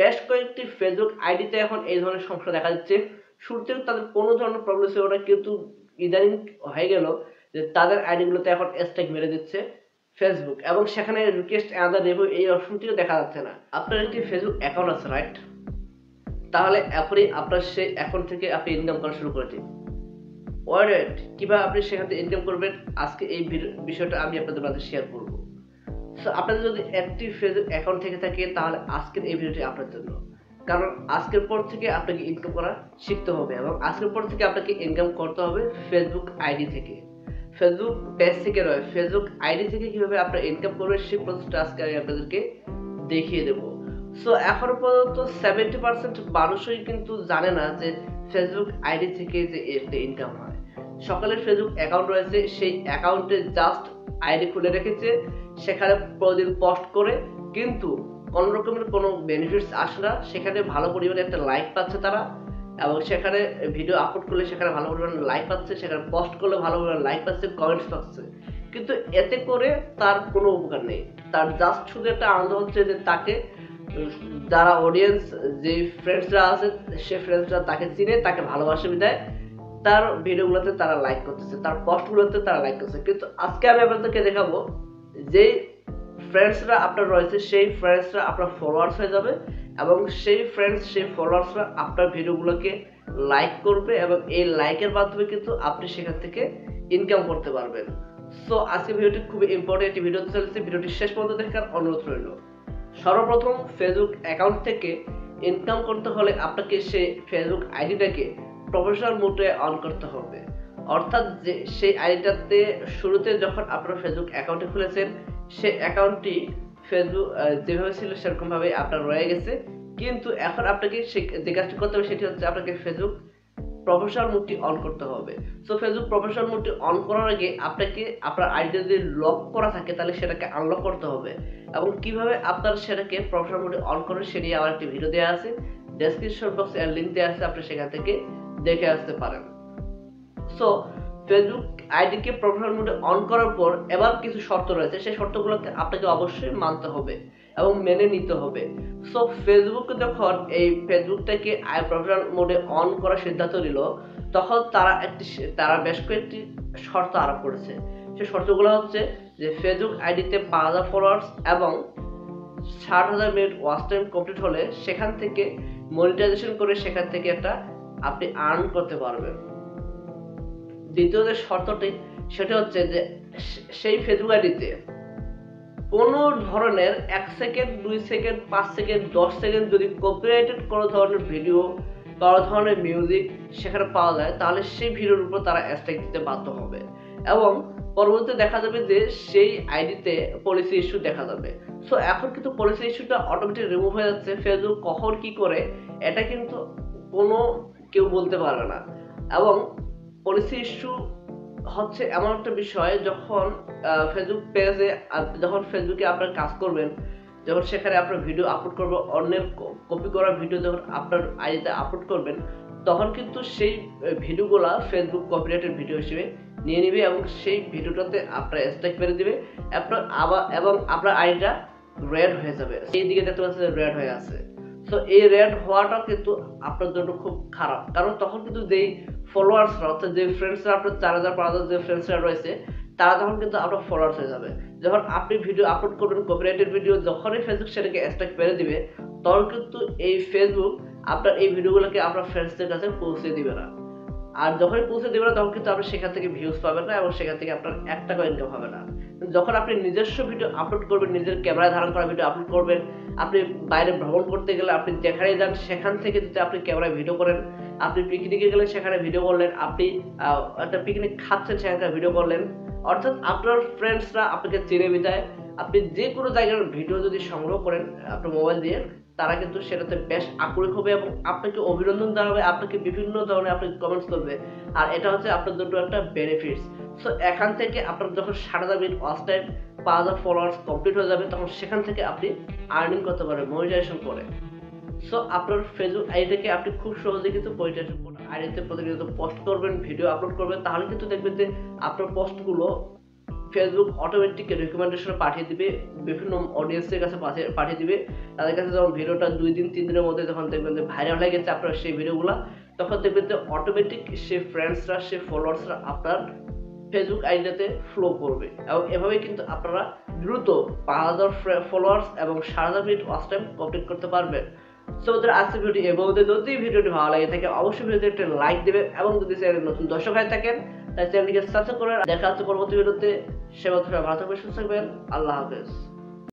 বেশ কয়েকটি ফেসবুক আইডিতে এখন এই ধরনের সমস্যা দেখা যাচ্ছে। শুরুতে তাদের কোনো ধরনের প্রবলেম ছিল না, কিন্তু ইদানিং হয়ে গেল যে তাদের আইডিগুলোতে এখন স্ট্রাইক মেরে দিচ্ছে ফেসবুক, এবং সেখানে রিকোয়েস্ট অ্যানাদার রিভিউ এই অপশনটিও দেখা যাচ্ছে না। আপনার একটি ফেসবুক অ্যাকাউন্ট আছে, রাইট? তাহলে এখনই আপনার সেই অ্যাকাউন্ট থেকে আপনি ইনকাম করা শুরু করে দিন। ওয়েট, কিভাবে আপনি সেখান থেকে ইনকাম করবেন, আজকে এই বিষয়টা আমি আপনাদের মাঝে শেয়ার করব। সো আপনাদের যদি একটি ফেসবুক অ্যাকাউন্ট থেকে থাকে তাহলে আজকের এই ভিডিওটি আপনার জন্য। কারণ আজকের পর থেকে আপনাকে ইনকাম করা শিখতে হবে, এবং আজকের পর থেকে আপনাকে ইনকাম করতে হবে ফেসবুক আইডি থেকে, ফেসবুক পেজ থেকে নয়, ফেসবুক আইডি থেকে কিভাবে আপনারা ইনকাম করবেন সেই প্রসেসটা আজকে আমি আপনাদেরকে দেখিয়ে দেবো। সো এখনো পর্যন্ত 70% মানুষই কিন্তু জানে না যে ফেসবুক আইডি থেকে যে একটা ইনকাম হয়। সকলের ফেসবুক অ্যাকাউন্ট রয়েছে, সেই অ্যাকাউন্টে জাস্ট আইডি খুলে রেখেছে, সেখানে প্রতিদিন পোস্ট করে, কিন্তু কোনো রকমের কোনো বেনিফিটস আসে না। সেখানে ভালো পরিমাণে একটা লাইক পাচ্ছে তারা, এবং সেখানে ভিডিও আপলোড করলে সেখানে ভালো পরিমাণে লাইক পাচ্ছে, সেখানে পোস্ট করলে ভালো পরিমাণে লাইক পাচ্ছে, কমেন্টস পাচ্ছে, কিন্তু এতে করে তার কোনো উপকার নেই। তার জাস্ট শুধু একটা আনন্দ হচ্ছে যে তাকে যারা অডিয়েন্স, যে ফ্রেন্ডসরা আছে, সে ফ্রেন্ডসরা তাকে চিনে, তাকে ভালোবাসে বিদায় তার ভিডিওগুলোতে তারা লাইক করতেছে, তার পোস্টগুলোতে তারা লাইক করছে। কিন্তু আজকে আমি আপনাদেরকে দেখাবো যে ফ্রেন্ডসরা আপনার রয়েছে, সেই ফ্রেন্ডসরা আপনার ফলোয়ার্স হয়ে যাবে, এবং সেই ফ্রেন্ডস, সেই ফলোয়ার্সরা আপনার ভিডিওগুলোকে লাইক করবে, এবং এই লাইকের মাধ্যমে কিন্তু আপনি সেখান থেকে ইনকাম করতে পারবেন। সো আজকে ভিডিওটি খুবই ইম্পর্টেন্ট একটি ভিডিও চলেছে, ভিডিওটি শেষ পর্যন্ত দেখার অনুরোধ রইল। সর্বপ্রথম ফেসবুক অ্যাকাউন্ট থেকে ইনকাম করতে হলে আপনাকে সেই ফেসবুক আইডিটাকে প্রফেশনাল মোডে অন করতে হবে। অর্থাৎ যে সেই আইডিটাতে শুরুতে যখন আপনার ফেসবুক অ্যাকাউন্টে খুলেছেন, সেই অ্যাকাউন্টটি ফেসবুক যেভাবে ছিল সেরকমভাবে আপনার রয়ে গেছে, কিন্তু এখন আপনাকে যে কাজটি করতে হবে সেটি হচ্ছে আপনাকে ফেসবুক প্রফেশনাল মোডটি অন করতে হবে। সো ফেসবুক প্রফেশনাল মোডটি অন করার আগে আপনাকে আপনার আইডি যদি লক করা থাকে তাহলে সেটাকে আনলক করতে হবে, এবং কিভাবে আপনার সেটাকে প্রফেশনাল মোডে অন করবেন সে নিয়ে আমার একটি ভিডিও দেওয়া আছে, ডেসক্রিপশন বক্সে এর লিংক দেওয়া আছে, আপনি সেখান থেকে দেখে আসতে পারেন। সো ফেসবুক আইডিকে প্রফেশনাল মোডে অন করার পর এবার কিছু শর্ত রয়েছে, সেই শর্তগুলোকে আপনাকে অবশ্যই মানতে হবে এবং মেনে নিতে হবে। সো ফেসবুক যখন এই ফেসবুকটাকে প্রফেশনাল মোডে অন করার সিদ্ধান্ত নিল, তখন তারা বেশ কয়েকটি শর্ত আরোপ করেছে। সেই শর্তগুলো হচ্ছে যে ফেসবুক আইডিতে ৫,০০০ ফলোয়ার্স এবং ৬০,০০০ মিনিট ওয়াচ টাইম কমপ্লিট হলে সেখান থেকে মনিটাইজেশন করে সেখান থেকে একটা আপনি আর্ন করতে পারবেন। দ্বিতীয় যে শর্তটি সেটা হচ্ছে যে সেই ফেসবুক আইডিতে কোনো ধরনের ১ সেকেন্ড, ২ সেকেন্ড, ৫ সেকেন্ড, ১০ সেকেন্ড যদি কপিরাইটেড কোনো ধরনের ভিডিও, কোনো ধরনের মিউজিক সেখানে পাওয়া যায়, তাহলে সেই ভিডিওর উপর তারা স্ট্রাইক দিতে বাধ্য হবে, এবং পরবর্তীতে দেখা যাবে যে সেই আইডিতে পলিসি ইস্যু দেখা যাবে। সো এখন কিন্তু পলিসি ইস্যুটা অটোমেটিক রিমুভ হয়ে যাচ্ছে। ফেসবুক কখন কি করে এটা কিন্তু কোনো কেউ বলতে পারবে না, এবং পলিসি ইস্যু হচ্ছে এমন একটা বিষয়, যখন ফেসবুক পেজে যখন ফেসবুকে আপনার কাজ করবেন, যখন সেখানে আপনার ভিডিও আপলোড করবেন, অন্যের কপি করা ভিডিও যখন আপনার আইডিতে আপলোড করবেন, তখন কিন্তু সেই ভিডিওগুলা ফেসবুক কপিরাইটেড ভিডিও হিসেবে নিয়ে নেবে, এবং সেই ভিডিওটাতে আপনার স্ট্রাইক মেরে দিবে, এবং আপনার আইডিটা রেড হয়ে যাবে। সেই দিকে দেখতে পাচ্ছেন রেড হয়ে আছে। সো এই রেড হওয়াটা কিন্তু আপনার জন্য খুব খারাপ, কারণ তখন কিন্তু যেই ফলোয়ার্সরা, অর্থাৎ যে ফ্রেন্ডসরা আপনার ৪,০০০ ৫,০০০ যে ফ্রেন্ডসরা রয়েছে, তারা তখন কিন্তু আপনার ফলোয়ার্স হয়ে যাবে। যখন আপনি ভিডিও আপলোড করবেন কপিরাইটেড ভিডিও, যখনই ফেসবুক সেটাকে স্ট্রাইক মেরে দিবে, তখন কিন্তু এই ফেসবুক আপনার এই ভিডিওগুলোকে আপনার ফ্রেন্ডসদের কাছে পৌঁছে দিবে না। আর যখনই পৌঁছে দেবে না, তখন কিন্তু আপনি সেখান থেকে ভিউজ পাবেন না, এবং সেখান থেকে আপনার ১ টাকাও ইনকাম হবে না। যখন আপনি নিজস্ব ভিডিও আপলোড করবেন, নিজের ক্যামেরায় ধারণ করা ভিডিও আপলোড করবেন, আপনি বাইরে ভ্রমণ করতে গেলে, আপনি যেখানেই যান সেখান থেকে যদি আপনি ক্যামেরায় ভিডিও করেন, আপনি পিকনিকে গেলেন সেখানে ভিডিও করলেন, আপনি একটা পিকনিক খাচ্ছেন সেখানকার ভিডিও করলেন, অর্থাৎ আপনার ফ্রেন্ডসরা আপনাকে চিনে বিদায় আপনি যে কোনো জায়গার ভিডিও যদি সংগ্রহ করেন আপনার মোবাইল দিয়ে, তারা কিন্তু সেটাতে বেশ আগ্রহী হবে এবং আপনাকে অভিনন্দন জানাবে, আপনাকে বিভিন্ন ধরনের আপনাকে কমেন্টস করবে, আর এটা হচ্ছে আপনার জন্য একটা বেনিফিটস। সো এখান থেকে আপনার যখন ৬০,০০০ minute watch time, ৫,০০০ followers complete হয়ে যাবে, তখন সেখান থেকে আপনি আর্নিং করতে পারবেন মনিটাইজেশন করে। সো আপনার ফেসবুক আইডিটাকে আপনি খুব সহজে কিন্তু মনিটাইজেশন করবেন। আইডিতে প্রতিনিয়ত পোস্ট করবেন, ভিডিও আপলোড করবেন, তাহলে কিন্তু দেখবেন যে আপনার পোস্টগুলো ফেসবুক অটোমেটিক রিকমেন্ডেশন পাঠিয়ে দিবে, বিভিন্ন অডিয়েন্সের কাছে পাঠিয়ে দিবে। তাদের কাছে যখন ভিডিওটা 2 দিন 3 দিনের মধ্যে যখন দেখবেন যে ভাইরাল হয়ে গেছে আপনার সেই ভিডিওগুলো, তখন দেখবেন যে অটোমেটিক সেই ফ্রেন্ডসরা, সেই ফলোয়ার্সরা আপনার ফেসবুক আইডিতে ফ্লো করবে। এবং এভাবেই কিন্তু আপনারা দ্রুত 5000 ফলোয়ার্স এবং 7000 মিনিট ওয়াচ টাইম কমপ্লিট করতে পারবেন। সো আজকের ভিডিওটি এভাবে, যদি ভিডিওটি ভালো লাগে থাকে অবশ্যই ভিডিওতে একটা লাইক দেবেন, এবং যদি চ্যানেলে নতুন দর্শক হয়ে থাকেন তাই চ্যানেলটিকে সাবস্ক্রাইব করে দেখা হচ্ছে পরবর্তী ভিডিওতে। সে ভালো থাকবেন, সুস্থ থাকবেন। আল্লাহ হাফেজ।